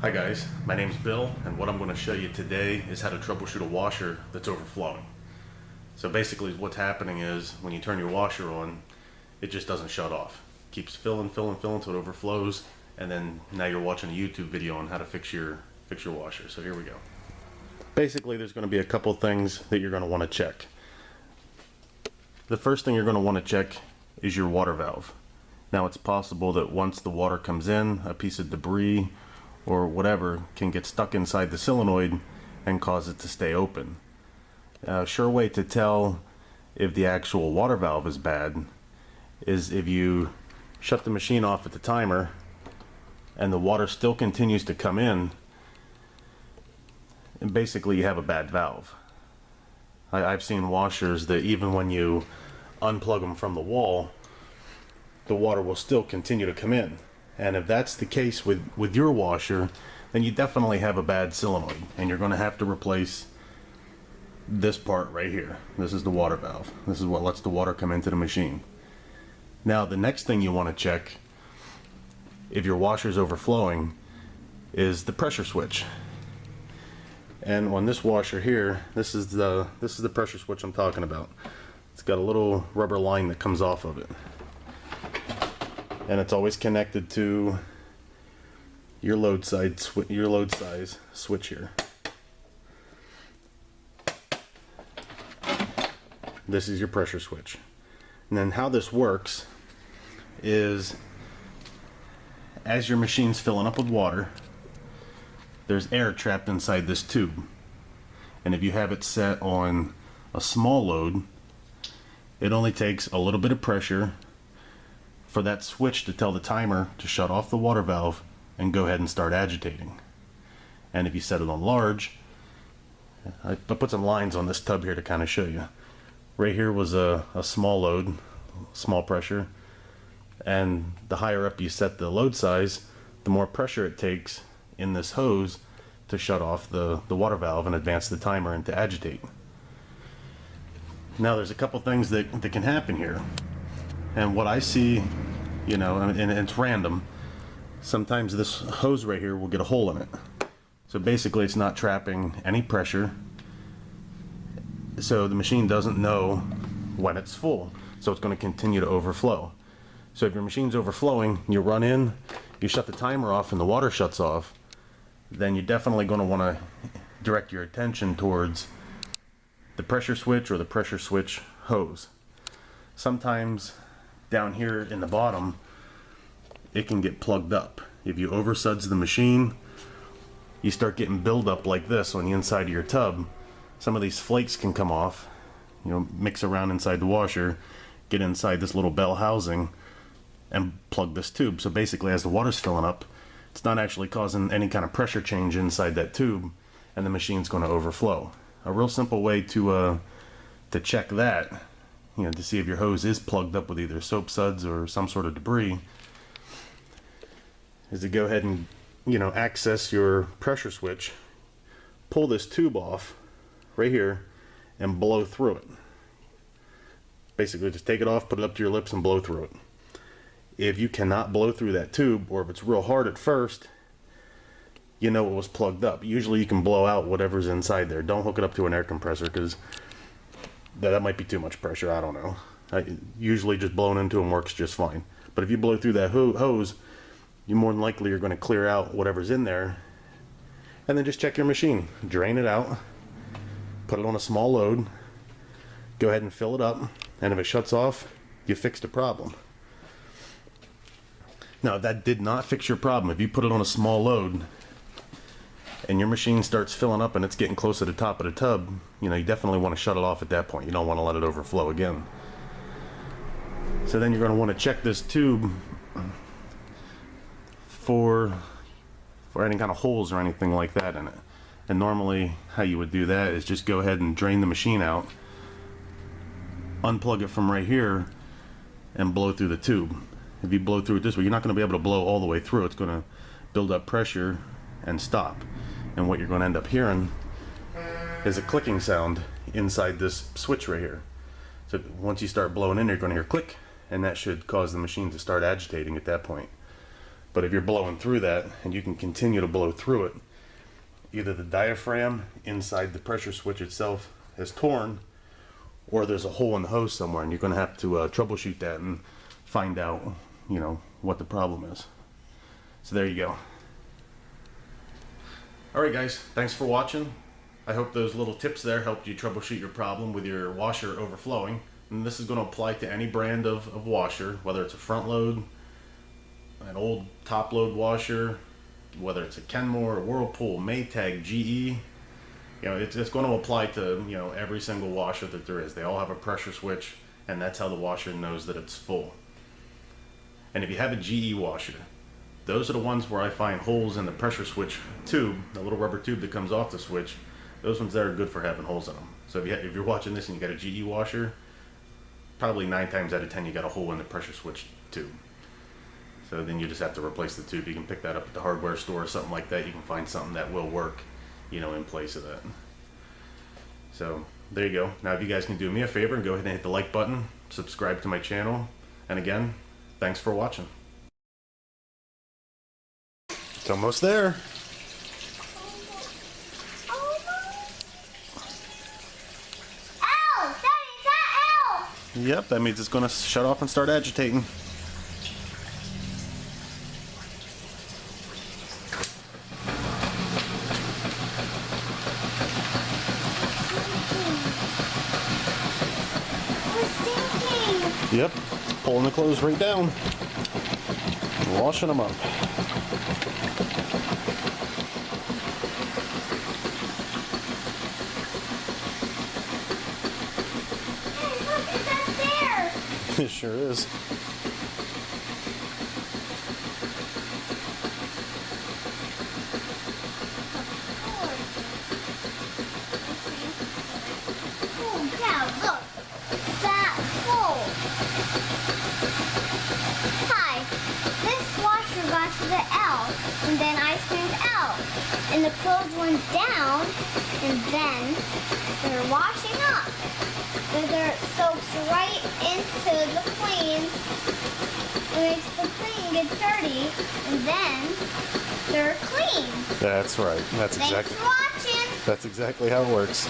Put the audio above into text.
Hi guys, my name's Bill, and what I'm going to show you today is how to troubleshoot a washer that's overflowing. So basically what's happening is when you turn your washer on, it just doesn't shut off. It keeps filling till it overflows, and then now you're watching a YouTube video on how to fix your washer. So here we go. Basically there's going to be a couple things that you're going to want to check. The first thing you're going to want to check is your water valve. Now it's possible that once the water comes in, a piece of debris or whatever can get stuck inside the solenoid and cause it to stay open. A sure way to tell if the actual water valve is bad is if you shut the machine off at the timer and the water still continues to come in, and basically you have a bad valve. I've seen washers that even when you unplug them from the wall, the water will still continue to come in. And if that's the case with your washer, then you definitely have a bad solenoid, and you're going to have to replace this part right here. This is the water valve. This is what lets the water come into the machine. Now the next thing you want to check if your washer is overflowing is the pressure switch. And on this washer here, this is the pressure switch I'm talking about. It's got a little rubber line that comes off of it, and it's always connected to your load size switch here. This is your pressure switch. And then how this works is as your machine's filling up with water, there's air trapped inside this tube. And if you have it set on a small load, it only takes a little bit of pressure for that switch to tell the timer to shut off the water valve and go ahead and start agitating. And if you set it on large, I put some lines on this tub here to kind of show you. Right here was a small load, small pressure, and the higher up you set the load size, the more pressure it takes in this hose to shut off the water valve and advance the timer and to agitate. Now there's a couple things that can happen here. And what I see, you know, and it's random, sometimes this hose right here will get a hole in it. So basically it's not trapping any pressure, so the machine doesn't know when it's full, so it's going to continue to overflow. So if your machine's overflowing, you run in, you shut the timer off and the water shuts off, then you're definitely going to want to direct your attention towards the pressure switch or the pressure switch hose. Sometimes down here in the bottom it can get plugged up. If you oversuds the machine, you start getting buildup like this on the inside of your tub. Some of these flakes can come off, you know, mix around inside the washer, get inside this little bell housing and plug this tube. So basically as the water's filling up, it's not actually causing any kind of pressure change inside that tube, and the machine's going to overflow. A real simple way to check that, you know, to see if your hose is plugged up with either soap suds or some sort of debris, is to go ahead and, you know, access your pressure switch, pull this tube off right here and blow through it. Basically just take it off, put it up to your lips and blow through it. If you cannot blow through that tube, or if it's real hard at first, you know it was plugged up. Usually you can blow out whatever's inside there. Don't hook it up to an air compressor, because that might be too much pressure. I don't know. Usually just blowing into them works just fine. But if you blow through that hose, you more than likely are going to clear out whatever's in there. And then just check your machine. Drain it out. Put it on a small load. Go ahead and fill it up. And if it shuts off, you fixed the problem. Now, if that did not fix your problem, if you put it on a small load and your machine starts filling up and it's getting close to the top of the tub, you know, you definitely want to shut it off at that point. You don't want to let it overflow again. So then you're going to want to check this tube for any kind of holes or anything like that in it. And normally how you would do that is just go ahead and drain the machine out, unplug it from right here, and blow through the tube. If you blow through it this way, you're not going to be able to blow all the way through. It's going to build up pressure and stop. And what you're going to end up hearing is a clicking sound inside this switch right here. So once you start blowing in, you're going to hear click, and that should cause the machine to start agitating at that point. But if you're blowing through that, and you can continue to blow through it, either the diaphragm inside the pressure switch itself is torn, or there's a hole in the hose somewhere, and you're going to have to troubleshoot that and find out, you know, what the problem is. So there you go. Alright guys, thanks for watching. I hope those little tips there helped you troubleshoot your problem with your washer overflowing. And this is going to apply to any brand of washer, whether it's a front load, an old top load washer, whether it's a Kenmore, Whirlpool, Maytag, GE. You know, it's going to apply to, you know, every single washer that there is. They all have a pressure switch, and that's how the washer knows that it's full. And if you have a GE washer, those are the ones where I find holes in the pressure switch tube, the little rubber tube that comes off the switch. Those ones there are good for having holes in them. So if you're watching this and you got a GE washer, probably 9 times out of 10 you got a hole in the pressure switch tube. So then you just have to replace the tube. You can pick that up at the hardware store or something like that. You can find something that will work, you know, in place of that. So there you go. Now if you guys can do me a favor and go ahead and hit the like button, subscribe to my channel, and again, thanks for watching. It's almost there. Ow! Daddy, is that ow? Yep, that means it's going to shut off and start agitating. Yep, pulling the clothes right down, washing them up. Hey, look, is that there? It sure is. Oh, yeah, look, that full. Hi, this washer got to the L, and then I screamed out, and the clothes went down, and then they're washing up. The dirt soaks right into the plane, and makes the plane get dirty, and then they're clean. That's right. Thanks for watching. That's exactly how it works.